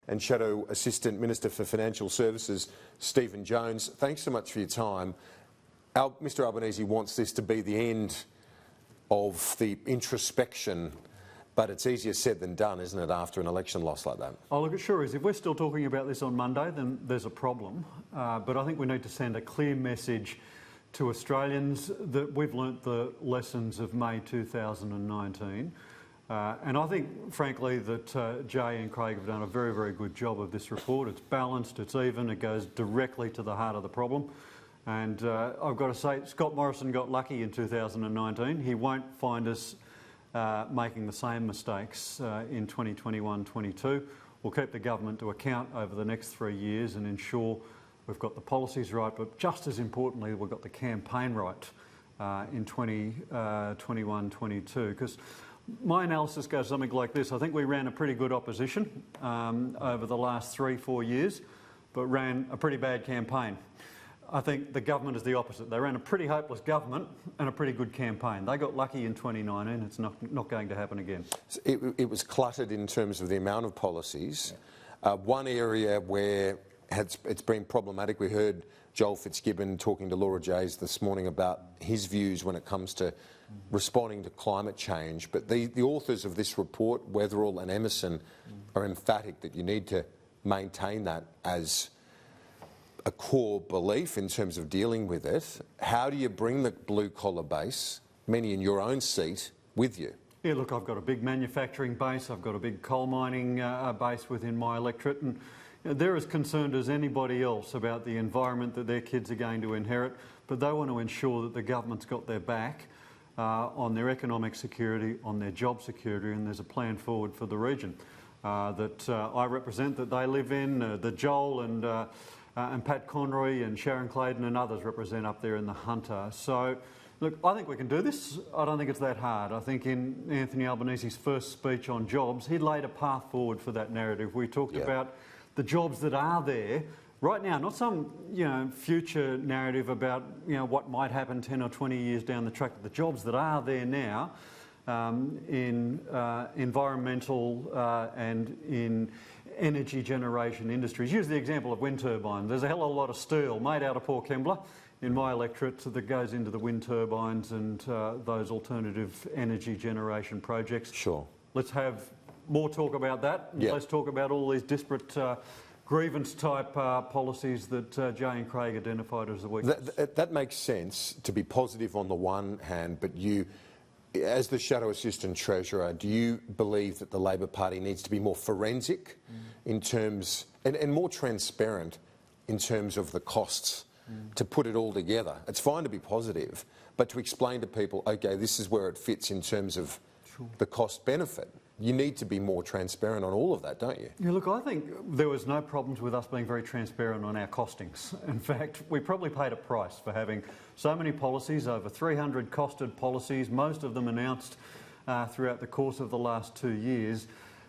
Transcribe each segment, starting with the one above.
and Shadow Assistant Minister for Financial Services, Stephen Jones. Thanks so much for your time. Mr Albanese wants this to be the end of the introspection, but it's easier said than done, isn't it, after an election loss like that? Oh, look, it sure is. If we're still talking about this on Monday, then there's a problem. But I think we need to send a clear message to Australians that we've learnt the lessons of May 2019. And I think, frankly, that Jay and Craig have done a very, very good job of this report. It's balanced, it's even, it goes directly to the heart of the problem. And I've got to say, Scott Morrison got lucky in 2019. He won't find us making the same mistakes in 2021-22. We'll keep the government to account over the next 3 years and ensure we've got the policies right, but just as importantly, we've got the campaign right in 2021-22. Because my analysis goes something like this. I think we ran a pretty good opposition over the last 3-4 years, but ran a pretty bad campaign. I think the government is the opposite. They ran a pretty hopeless government and a pretty good campaign. They got lucky in 2019. It's not going to happen again. It was cluttered in terms of the amount of policies. One area where it's been problematic, we heard Joel Fitzgibbon talking to Laura Jays this morning about his views when it comes to responding to climate change. But the authors of this report, Weatherall and Emerson, are emphatic that you need to maintain that as a core belief in terms of dealing with it. How do you bring the blue-collar base, many in your own seat, with you? Yeah, look, I've got a big manufacturing base, I've got a big coal mining base within my electorate, and they're as concerned as anybody else about the environment that their kids are going to inherit, but they want to ensure that the government's got their back on their economic security, on their job security, and there's a plan forward for the region that I represent, that they live in, that Joel and Pat Conroy and Sharon Clayton and others represent up there in the Hunter. So, look, I think we can do this. I don't think it's that hard. I think in Anthony Albanese's first speech on jobs, he laid a path forward for that narrative. We talked about the jobs that are there right now, not some future narrative about what might happen 10 or 20 years down the track. The jobs that are there now in environmental and in energy generation industries. Use the example of wind turbines. There's a hell of a lot of steel made out of Port Kembla in my electorate that goes into the wind turbines and those alternative energy generation projects. Sure. Let's have more talk about that. Yeah. Let's talk about all these disparate grievance-type policies that Jay and Craig identified as the weakness. That makes sense, to be positive on the one hand, but you, as the Shadow Assistant Treasurer, do you believe that the Labor Party needs to be more forensic in terms, and more transparent in terms of the costs, to put it all together? It's fine to be positive, but to explain to people, okay, this is where it fits in terms of the cost-benefit. You need to be more transparent on all of that, don't you? Yeah, look, I think there was no problems with us being very transparent on our costings. In fact, we probably paid a price for having so many policies, over 300 costed policies, most of them announced throughout the course of the last 2 years.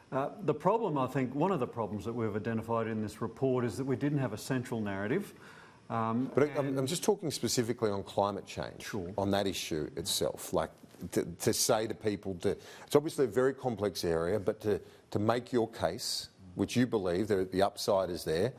The problem, I think, one of the problems that we've identified in this report is that we didn't have a central narrative. But I'm just talking specifically on climate change, on that issue itself. Like, to say to people, it's obviously a very complex area, but to make your case, which you believe the upside is there,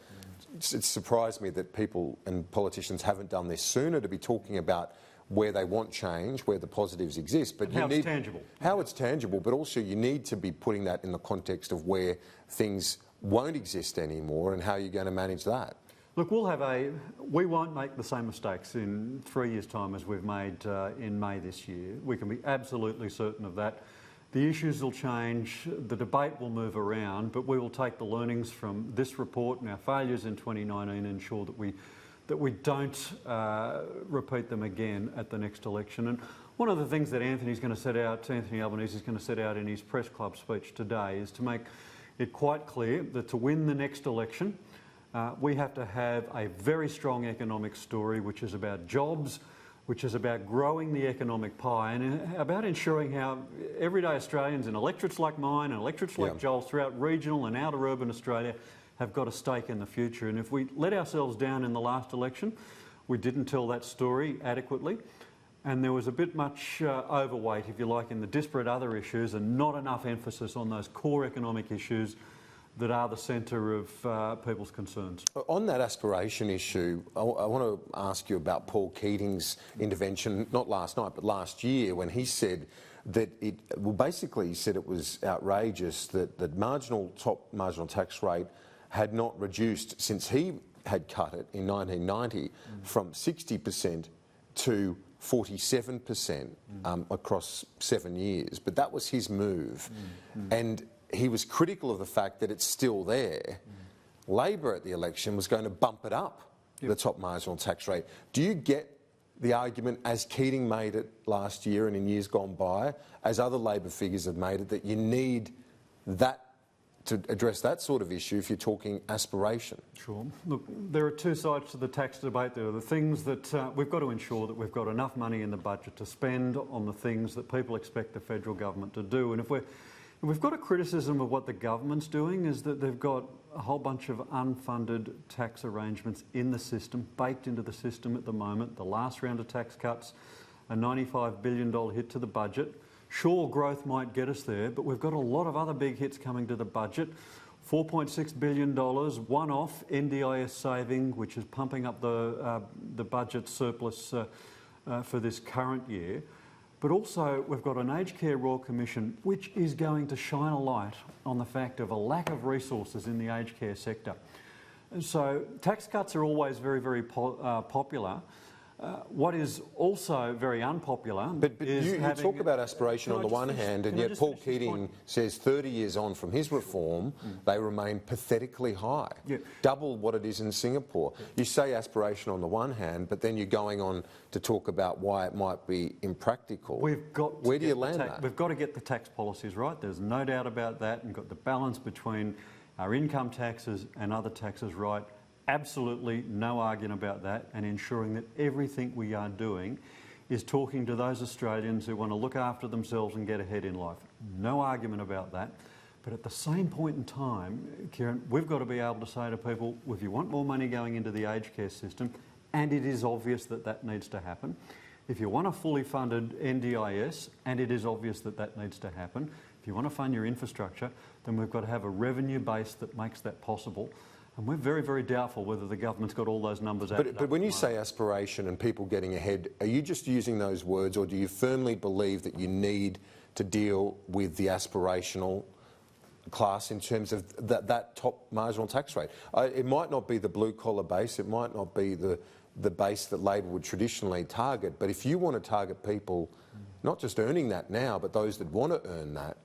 it's surprised me that people and politicians haven't done this sooner, to be talking about where they want change, where the positives exist. But how it's tangible. How it's tangible, but also you need to be putting that in the context of where things won't exist anymore and how you're going to manage that. Look, we won't make the same mistakes in 3 years' time as we've made in May this year. We can be absolutely certain of that. The issues will change, the debate will move around, but we will take the learnings from this report and our failures in 2019 and ensure that we don't repeat them again at the next election. And one of the things that Anthony Albanese is going to set out in his press club speech today is to make it quite clear that to win the next election, we have to have a very strong economic story which is about jobs, which is about growing the economic pie and about ensuring how everyday Australians in electorates like mine and electorates like Joel's throughout regional and outer urban Australia have got a stake in the future. And if we let ourselves down in the last election, we didn't tell that story adequately, and there was a bit much overweight, if you like, in the disparate other issues and not enough emphasis on those core economic issues that are the centre of people's concerns. On that aspiration issue, I want to ask you about Paul Keating's intervention, not last night, but last year, when he said that basically he said it was outrageous that the top marginal tax rate had not reduced since he had cut it in 1990 from 60% to 47% across 7 years. But that was his move. And he was critical of the fact that it's still there. Labor at the election was going to bump it up, the top marginal tax rate. Do you get the argument, as Keating made it last year and in years gone by, as other Labor figures have made it, that you need that to address that sort of issue if you're talking aspiration? Sure. Look, there are two sides to the tax debate. There are the things that we've got to ensure that we've got enough money in the budget to spend on the things that people expect the federal government to do. And if we've got a criticism of what the government's doing, is that they've got a whole bunch of unfunded tax arrangements in the system, baked into the system at the moment. The last round of tax cuts, a $95 billion hit to the budget. Sure, growth might get us there, but we've got a lot of other big hits coming to the budget. $4.6 billion one-off NDIS saving, which is pumping up the budget surplus for this current year. But also we've got an Aged Care Royal Commission which is going to shine a light on the fact of a lack of resources in the aged care sector. And so tax cuts are always very, very popular. What is also very unpopular is you talk about aspiration on the one hand, and yet Paul Keating says 30 years on from his reform, they remain pathetically high, double what it is in Singapore. You say aspiration on the one hand, but then you're going on to talk about why it might be impractical. Where do you land that? We've got to get the tax policies right. There's no doubt about that, and got the balance between our income taxes and other taxes right. Absolutely no argument about that, and ensuring that everything we are doing is talking to those Australians who want to look after themselves and get ahead in life. No argument about that. But at the same point in time, Kieran, we've got to be able to say to people, well, if you want more money going into the aged care system, and it is obvious that that needs to happen, if you want a fully funded NDIS, and it is obvious that that needs to happen, if you want to fund your infrastructure, then we've got to have a revenue base that makes that possible. And we're very, very doubtful whether the government's got all those numbers out. But when you say aspiration and people getting ahead, are you just using those words, or do you firmly believe that you need to deal with the aspirational class in terms of that top marginal tax rate? It might not be the blue-collar base, it might not be the base that Labor would traditionally target, but if you want to target people not just earning that now, but those that want to earn that,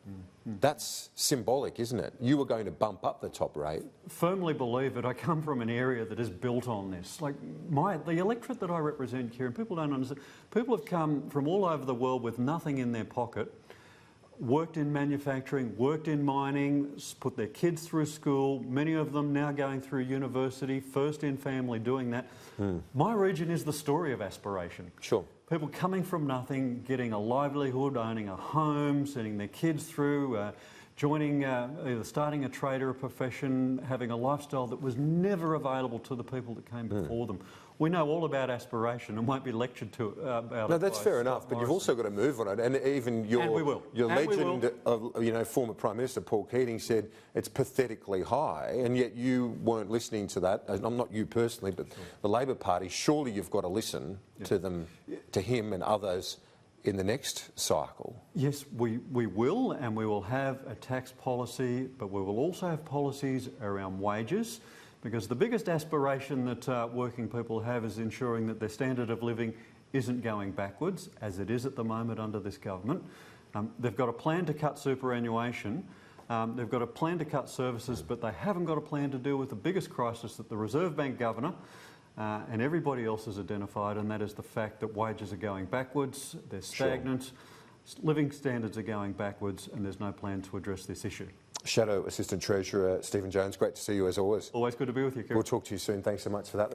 that's symbolic, isn't it? You were going to bump up the top rate. Firmly believe it. I come from an area that is built on this. Like the electorate that I represent, Kieran, people don't understand. People have come from all over the world with nothing in their pocket, worked in manufacturing, worked in mining, put their kids through school, many of them now going through university, first in family doing that. My region is the story of aspiration. Sure. People coming from nothing, getting a livelihood, owning a home, sending their kids through, joining, either starting a trade or a profession, having a lifestyle that was never available to the people that came before them. We know all about aspiration and won't be lectured to about it. No, that's fair enough, but you've also got to move on it. And even your legend, former Prime Minister Paul Keating said it's pathetically high, and yet you weren't listening to that. I'm not you personally, but the Labor Party. Surely you've got to listen to them, to him and others in the next cycle. Yes, we will, and we will have a tax policy, but we will also have policies around wages. Because the biggest aspiration that working people have is ensuring that their standard of living isn't going backwards, as it is at the moment under this government. They've got a plan to cut superannuation, they've got a plan to cut services, but they haven't got a plan to deal with the biggest crisis that the Reserve Bank Governor and everybody else has identified, and that is the fact that wages are going backwards, they're stagnant, living standards are going backwards, and there's no plan to address this issue. Shadow Assistant Treasurer Stephen Jones, great to see you as always. Always good to be with you, Kieran. We'll talk to you soon. Thanks so much for that.